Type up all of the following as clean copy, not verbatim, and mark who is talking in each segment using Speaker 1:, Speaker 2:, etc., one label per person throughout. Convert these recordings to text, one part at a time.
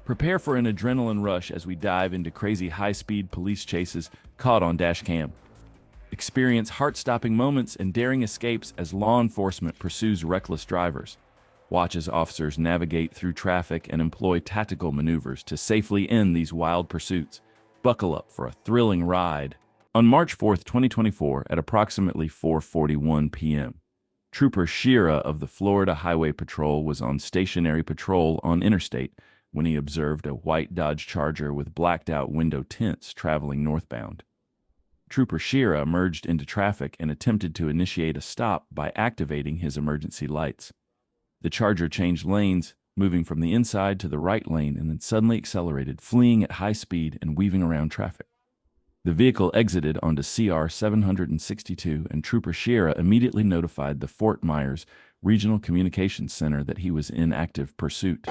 Speaker 1: Prepare for an adrenaline rush as we dive into crazy high-speed police chases caught on dash cam. Experience heart-stopping moments and daring escapes as law enforcement pursues reckless drivers. Watch as officers navigate through traffic and employ tactical maneuvers to safely end these wild pursuits. Buckle up for a thrilling ride. On March 4th, 2024, at approximately 4:41 p.m., Trooper Shira of the Florida Highway Patrol was on stationary patrol on Interstate when he observed a white Dodge Charger with blacked-out window tints traveling northbound. Trooper Shira emerged into traffic and attempted to initiate a stop by activating his emergency lights. The Charger changed lanes, moving from the inside to the right lane, and then suddenly accelerated, fleeing at high speed and weaving around traffic. The vehicle exited onto CR 762, and Trooper Shira immediately notified the Fort Myers Regional Communications Center that he was in active pursuit.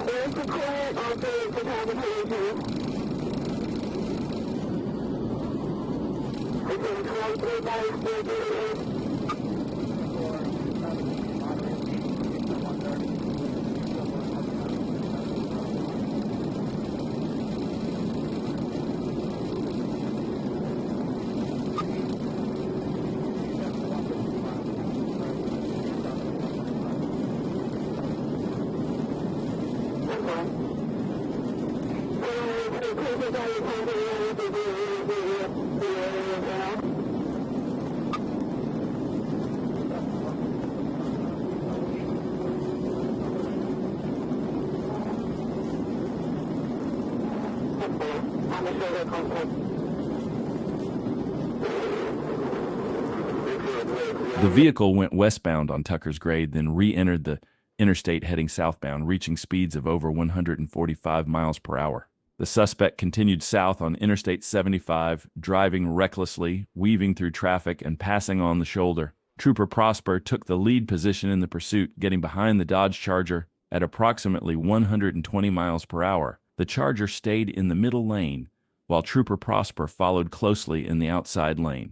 Speaker 1: The vehicle went westbound on Tucker's Grade, then re-entered the interstate heading southbound, reaching speeds of over 145 miles per hour. The suspect continued south on Interstate 75, driving recklessly, weaving through traffic, and passing on the shoulder. Trooper Prosper took the lead position in the pursuit, getting behind the Dodge Charger at approximately 120 miles per hour. The Charger stayed in the middle lane, while Trooper Prosper followed closely in the outside lane.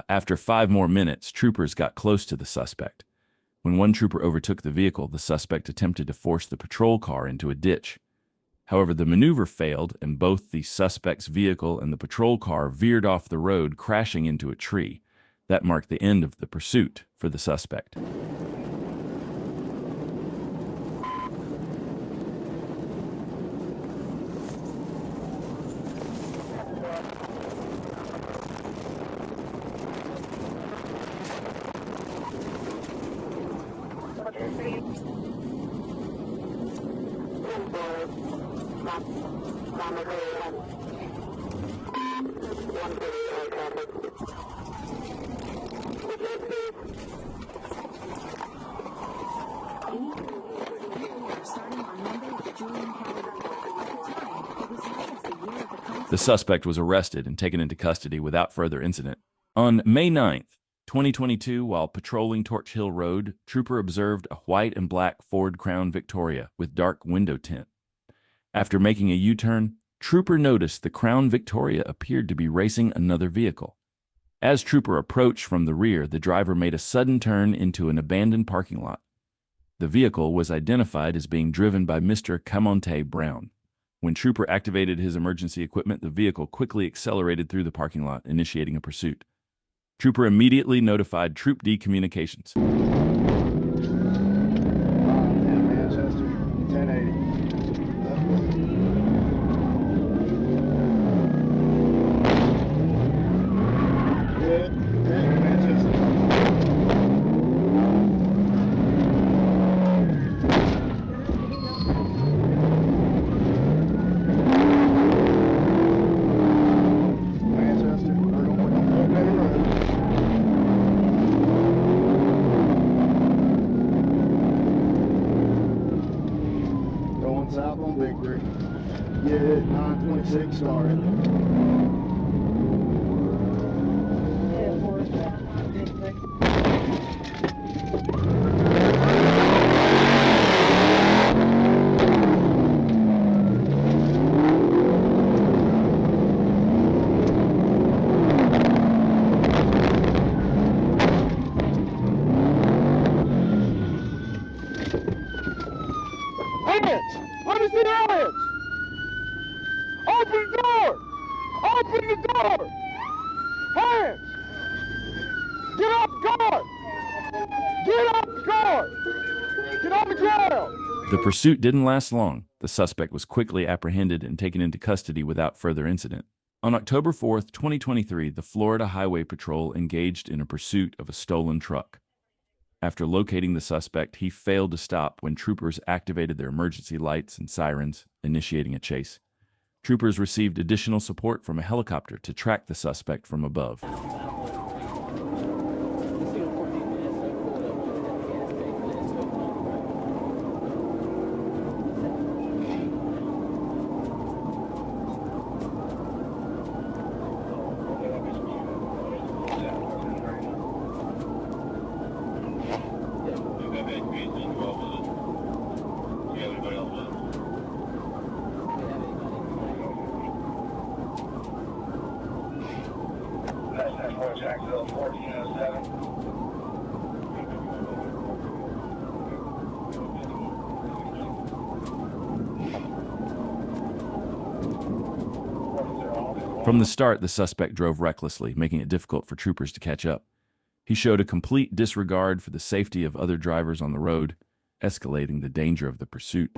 Speaker 1: After 5 more minutes, troopers got close to the suspect. When one trooper overtook the vehicle, the suspect attempted to force the patrol car into a ditch. However, the maneuver failed, and both the suspect's vehicle and the patrol car veered off the road, crashing into a tree. That marked the end of the pursuit for the suspect. The suspect was arrested and taken into custody without further incident. On May 9th, 2022, while patrolling Torch Hill Road, Trooper observed a white and black Ford Crown Victoria with dark window tint. After making a U-turn, Trooper noticed the Crown Victoria appeared to be racing another vehicle. As Trooper approached from the rear, the driver made a sudden turn into an abandoned parking lot. The vehicle was identified as being driven by Mr. Camonte Brown. When Trooper activated his emergency equipment, the vehicle quickly accelerated through the parking lot, initiating a pursuit. Trooper immediately notified Troop D Communications.
Speaker 2: Manchester, 1080. Good, Manchester. Get it, 926 started. Hands! Let me see your hands! Open the door! Open the door! Hands! Get off the car! Get off the car! Get off the ground!
Speaker 1: The pursuit didn't last long. The suspect was quickly apprehended and taken into custody without further incident. On October 4th, 2023, the Florida Highway Patrol engaged in a pursuit of a stolen truck. After locating the suspect, he failed to stop when troopers activated their emergency lights and sirens, initiating a chase. Troopers received additional support from a helicopter to track the suspect from above.
Speaker 3: Jacksonville 1407.
Speaker 1: From the start, the suspect drove recklessly, making it difficult for troopers to catch up. He showed a complete disregard for the safety of other drivers on the road, escalating the danger of the pursuit.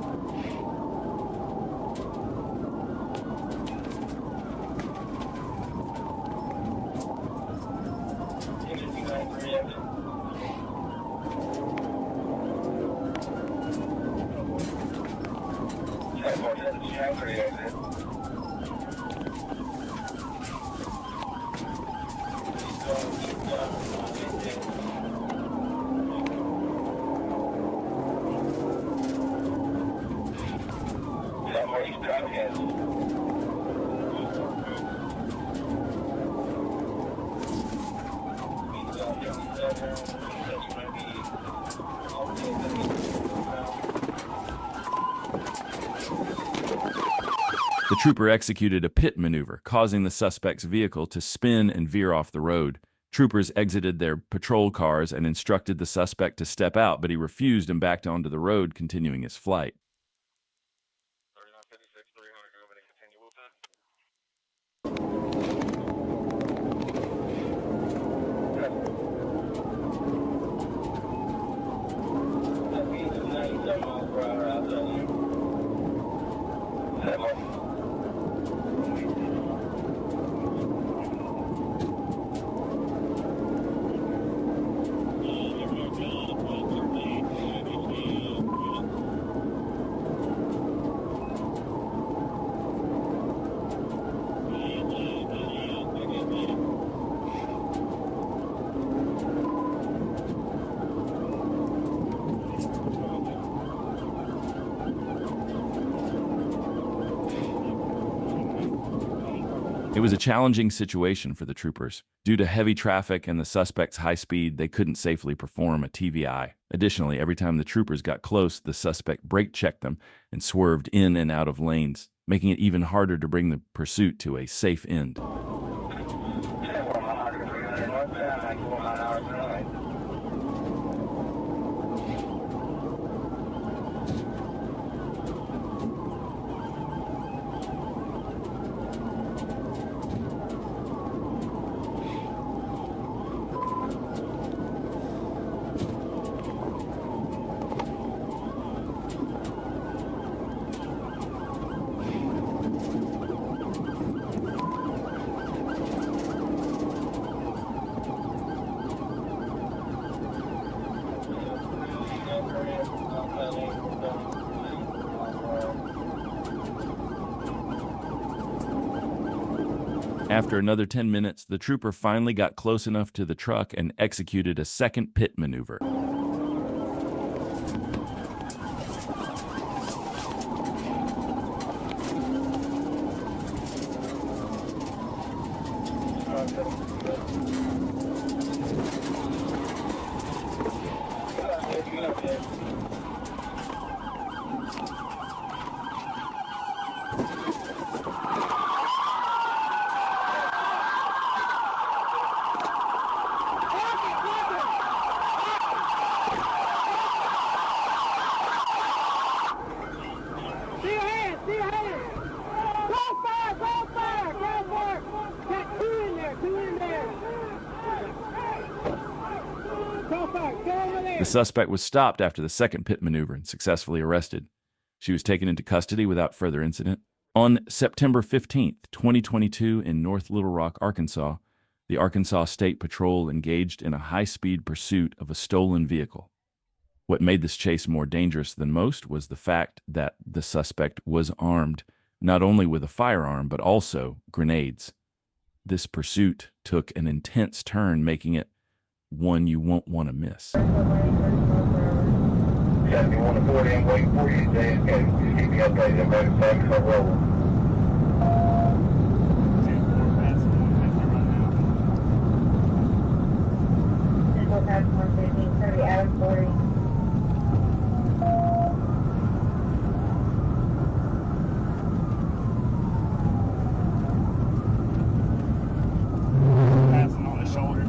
Speaker 1: The trooper executed a pit maneuver, causing the suspect's vehicle to spin and veer off the road. Troopers exited their patrol cars and instructed the suspect to step out, but he refused and backed onto the road, continuing his flight.
Speaker 3: 3956, 300, go ahead and continue with that. That means 97 miles per hour out there.
Speaker 1: It was a challenging situation for the troopers. Due to heavy traffic and the suspect's high speed, they couldn't safely perform a TVI. Additionally, every time the troopers got close, the suspect brake-checked them and swerved in and out of lanes, making it even harder to bring the pursuit to a safe end. After another 10 minutes, the trooper finally got close enough to the truck and executed a second pit maneuver. The suspect was stopped after the second pit maneuver and successfully arrested. She was taken into custody without further incident. On September 15th, 2022, in North Little Rock, Arkansas, the Arkansas State Patrol engaged in a high-speed pursuit of a stolen vehicle. What made this chase more dangerous than most was the fact that the suspect was armed, not only with a firearm, but also grenades. This pursuit took an intense turn, making it one you won't want to miss.
Speaker 3: 71 to 40, I'm waiting for you. Just keep me updated about the time I'm rolling.
Speaker 4: Central Pass 115, 30 Adam 40.
Speaker 5: Passing on the shoulder.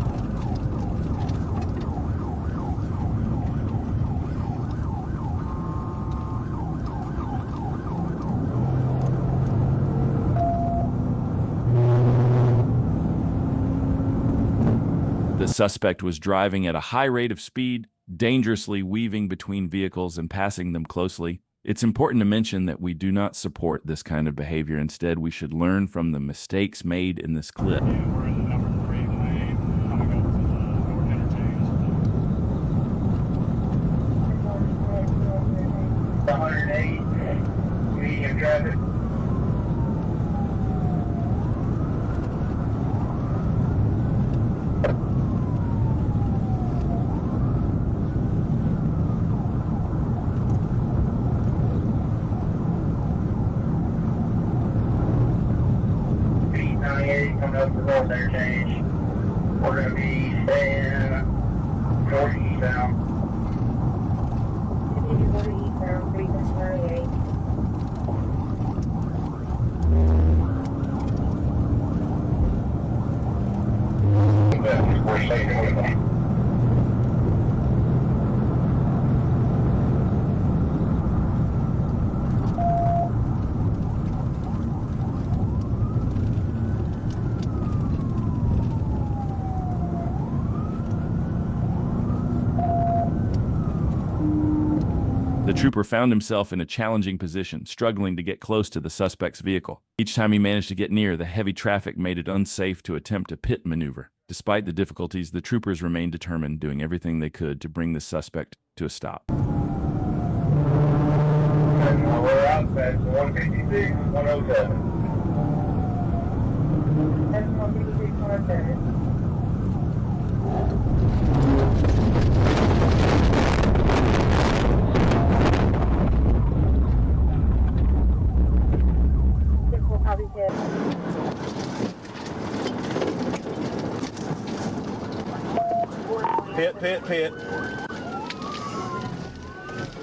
Speaker 1: The suspect was driving at a high rate of speed, dangerously weaving between vehicles and passing them closely. It's important to mention that we do not support this kind of behavior. Instead, we should learn from the mistakes made in this clip.
Speaker 5: Yeah, we're in the number 3 lane, coming up to the North Interchange.
Speaker 3: 108, medium traffic. Coming up to the North Interchange. We're going to be staying northeastbound.
Speaker 4: Continue to eastbound, 338.
Speaker 3: We're staying with them.
Speaker 1: The trooper found himself in a challenging position, struggling to get close to the suspect's vehicle. Each time he managed to get near, the heavy traffic made it unsafe to attempt a pit maneuver. Despite the difficulties, the troopers remained determined, doing everything they could to bring the suspect to a stop.
Speaker 3: We're out, that's 156, 107.
Speaker 4: That's 156, 107. Copy hit.
Speaker 5: Pit.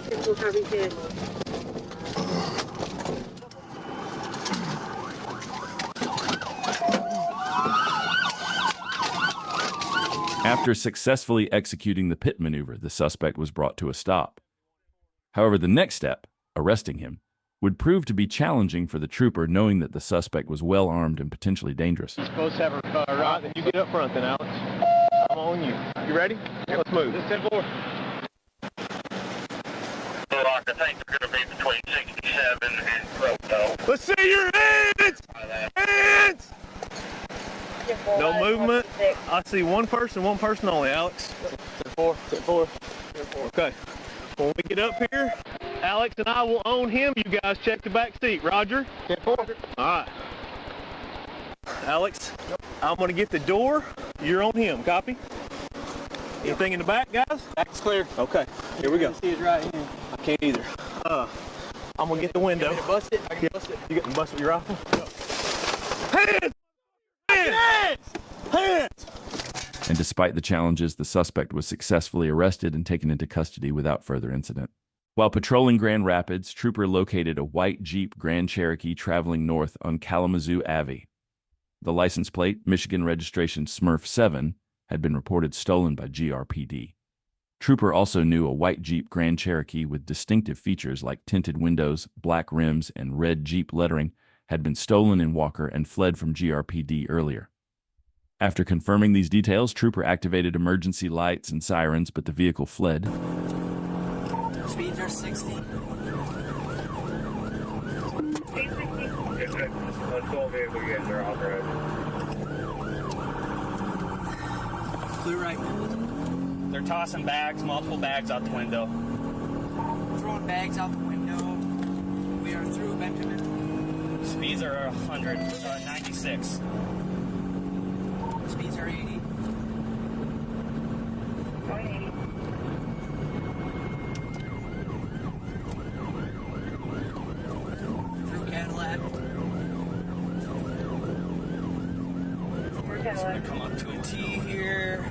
Speaker 4: Central copy hit.
Speaker 1: After successfully executing the pit maneuver, the suspect was brought to a stop. However, the next step, arresting him, would prove to be challenging for the trooper, knowing that the suspect was well armed and potentially dangerous.
Speaker 6: You're supposed to have a right, then you get up front then, Alex. I'm on you. You ready? Yeah, let's move. This 10-4.
Speaker 3: I think they're going to be between 67 and 12.
Speaker 5: Let's see your hands! Hands! No movement. I see one person only, Alex.
Speaker 6: 10-4.
Speaker 5: Okay. When we get up here, Alex and I will own him. You guys check the back seat. Roger?
Speaker 6: 10-4.
Speaker 5: All right. Alex, I'm going to get the door. You're on him. Copy? Anything in the back, guys?
Speaker 6: Back's clear.
Speaker 5: Okay. Here we go.
Speaker 6: See his right hand.
Speaker 5: I can't either. I'm going to get the window.
Speaker 6: Bust it. I can bust it.
Speaker 5: You got to bust with your rifle? Hands! Hands! Hands!
Speaker 1: And despite the challenges, the suspect was successfully arrested and taken into custody without further incident. While patrolling Grand Rapids, trooper located a white Jeep Grand Cherokee traveling north on Kalamazoo Ave. The license plate, Michigan registration Smurf 7, had been reported stolen by GRPD. Trooper also knew a white Jeep Grand Cherokee with distinctive features like tinted windows, black rims, and red Jeep lettering had been stolen in Walker and fled from GRPD earlier. After confirming these details, Trooper activated emergency lights and sirens, but the vehicle fled.
Speaker 7: Speeds are 60.
Speaker 3: Let's go vehicle, you guys are authorized.
Speaker 7: Clear right.
Speaker 8: They're tossing bags, multiple bags out the window.
Speaker 7: Throwing bags out the window. We are through Benjamin.
Speaker 8: Speeds are 100, 96.
Speaker 7: Speeds are 80. Through Cadillac.
Speaker 8: Come up to a T here.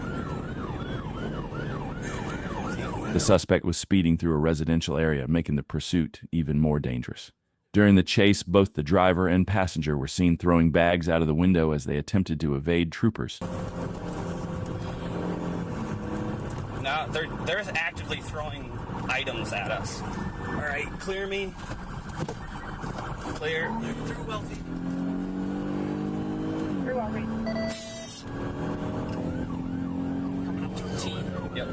Speaker 1: The suspect was speeding through a residential area, making the pursuit even more dangerous. During the chase, both the driver and passenger were seen throwing bags out of the window as they attempted to evade troopers.
Speaker 8: Now they're actively throwing items at us. All right, clear me. Clear.
Speaker 7: Through Wealthy.
Speaker 4: Through Wealthy.
Speaker 7: Coming up to a T.
Speaker 8: Yep.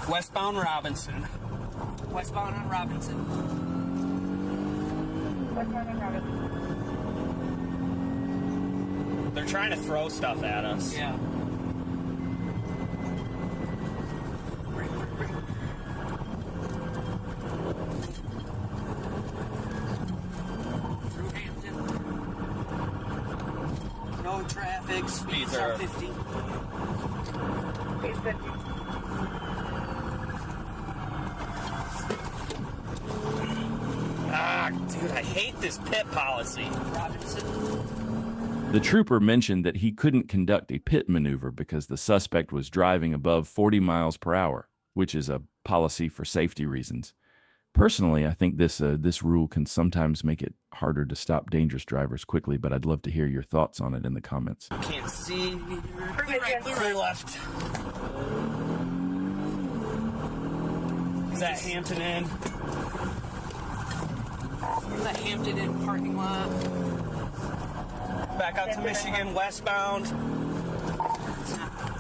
Speaker 8: Westbound Robinson.
Speaker 7: Westbound on Robinson.
Speaker 4: Westbound on Robinson.
Speaker 8: They're trying to throw stuff at us.
Speaker 7: Yeah. Through Hampton. No traffic. Speeds are 50.
Speaker 4: Speed 50.
Speaker 8: Ah, dude, I hate this pit policy.
Speaker 7: Robinson.
Speaker 1: The trooper mentioned that he couldn't conduct a pit maneuver because the suspect was driving above 40 miles per hour, which is a policy for safety reasons. Personally, I think this rule can sometimes make it harder to stop dangerous drivers quickly, but I'd love to hear your thoughts on it in the comments.
Speaker 8: Can't see.
Speaker 7: Clear right,
Speaker 8: Clear left. Is that Hampton Inn?
Speaker 7: The Hampton Inn parking lot.
Speaker 8: Back out to Michigan, westbound.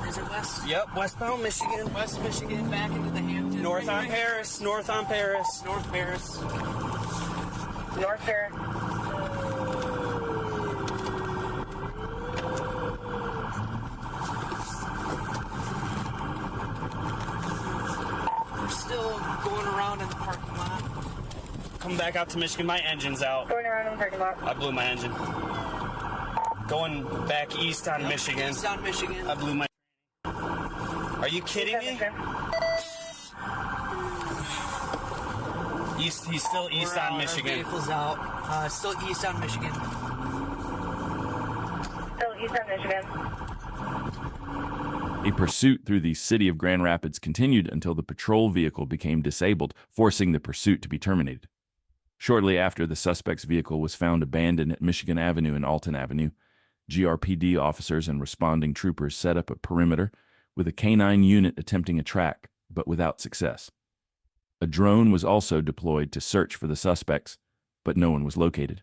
Speaker 7: Is it west?
Speaker 8: Yep, westbound Michigan.
Speaker 7: West Michigan, back into the Hampton.
Speaker 8: North on Paris, north on Paris.
Speaker 7: North Paris.
Speaker 4: North Paris.
Speaker 7: We're still going around in the parking lot.
Speaker 8: Come back out to Michigan. My engine's out.
Speaker 4: Going around in the parking lot.
Speaker 8: I blew my engine. Going back east on Michigan.
Speaker 7: East on Michigan.
Speaker 8: I blew my. Are you kidding me? East. He's still east
Speaker 7: We're
Speaker 8: on
Speaker 7: out.
Speaker 8: Michigan.
Speaker 7: Our vehicle's out. Still east on Michigan.
Speaker 4: Still east on Michigan.
Speaker 1: A pursuit through the city of Grand Rapids continued until the patrol vehicle became disabled, forcing the pursuit to be terminated. Shortly after, the suspect's vehicle was found abandoned at Michigan Avenue and Alton Avenue. GRPD officers and responding troopers set up a perimeter, with a K-9 unit attempting a track, but without success. A drone was also deployed to search for the suspects, but no one was located.